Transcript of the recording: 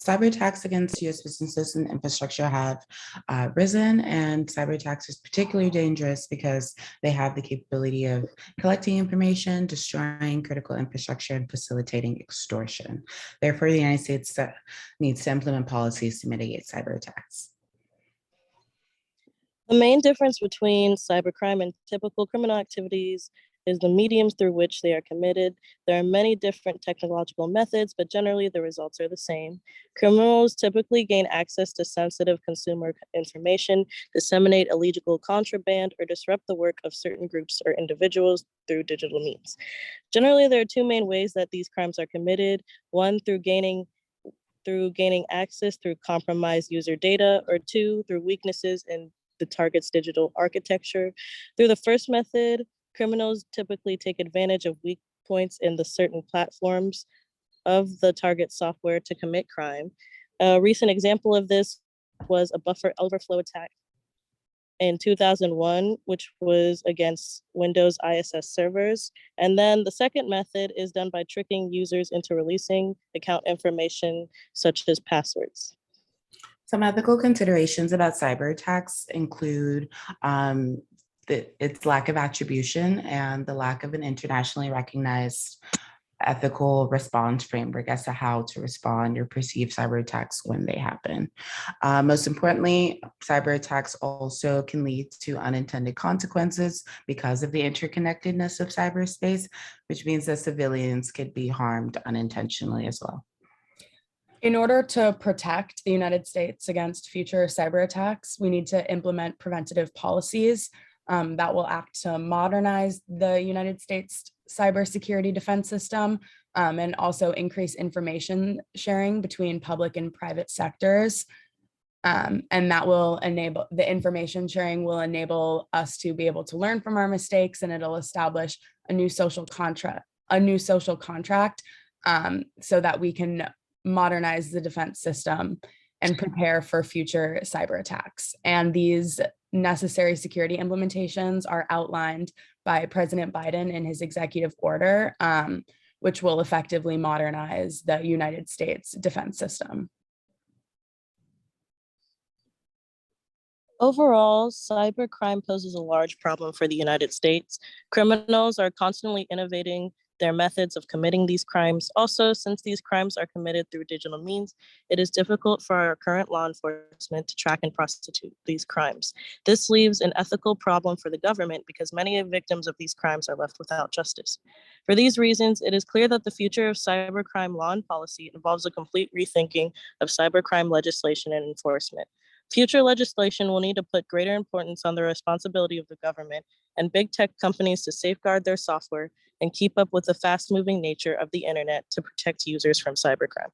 Cyber attacks against US businesses and infrastructure have risen, and cyber attacks is particularly dangerous because they have the capability of collecting information, destroying critical infrastructure, and facilitating extortion. Therefore, the United States needs to implement policies to mitigate cyber attacks. The main difference between cybercrime and typical criminal activities is the mediums through which they are committed. There are many different technological methods, but generally the results are the same. Criminals typically gain access to sensitive consumer information, disseminate illegal contraband, or disrupt the work of certain groups or individuals through digital means. Generally, there are two main ways that these crimes are committed. One, through gaining access through compromised user data, or two, through weaknesses in the target's digital architecture. Through the first method, criminals typically take advantage of weak points in the certain platforms of the target software to commit crime. A recent example of this was a buffer overflow attack in 2001, which was against Windows ISS servers. And then the second method is done by tricking users into releasing account information such as passwords. Some ethical considerations about cyber attacks include its lack of attribution and the lack of an internationally recognized ethical response framework as to how to respond or perceive cyber attacks when they happen. Most importantly, cyber attacks also can lead to unintended consequences because of the interconnectedness of cyberspace, which means that civilians could be harmed unintentionally as well. In order to protect the United States against future cyber attacks, we need to implement preventative policies that will act to modernize the United States cybersecurity defense system and also increase information sharing between public and private sectors. And that will enable, the information sharing will enable us to be able to learn from our mistakes, and it'll establish a new social contract so that we can modernize the defense system and prepare for future cyber attacks. And these necessary security implementations are outlined by President Biden in his executive order, which will effectively modernize the United States defense system. Overall, cybercrime poses a large problem for the United States. Criminals are constantly innovating their methods of committing these crimes. Also, since these crimes are committed through digital means, it is difficult for our current law enforcement to track and prosecute these crimes. This leaves an ethical problem for the government because many victims of these crimes are left without justice. For these reasons, it is clear that the future of cybercrime law and policy involves a complete rethinking of cybercrime legislation and enforcement. Future legislation will need to put greater importance on the responsibility of the government and big tech companies to safeguard their software and keep up with the fast-moving nature of the internet to protect users from cybercrime.